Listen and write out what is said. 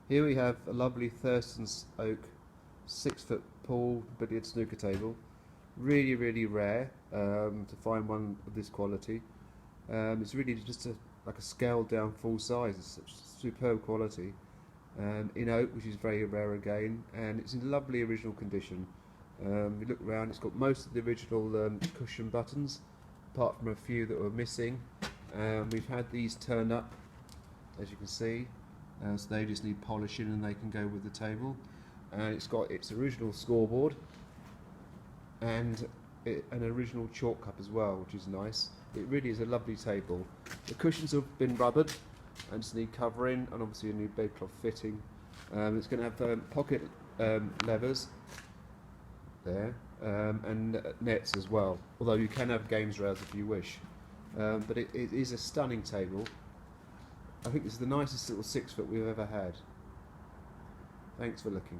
Here we have a lovely Thurston's oak 6-foot pool billiard snooker table. Really rare to find one of this quality. It's really just like a scaled down full size. It's such superb quality. In oak, which is very rare again, and it's in lovely original condition. You look around, it's got most of the original cushion buttons, apart from a few that were missing. We've had these turned up, as you can see, so they just need polishing and they can go with the table. And it's got its original scoreboard and an original chalk cup as well, which is nice. It really is a lovely table. The cushions have been rubbered and just need covering, and obviously a new bedcloth fitting. It's going to have pocket levers there, and nets as well, although you can have games rails if you wish. But it is a stunning table. I think this is the nicest little 6-foot we've ever had. Thanks for looking.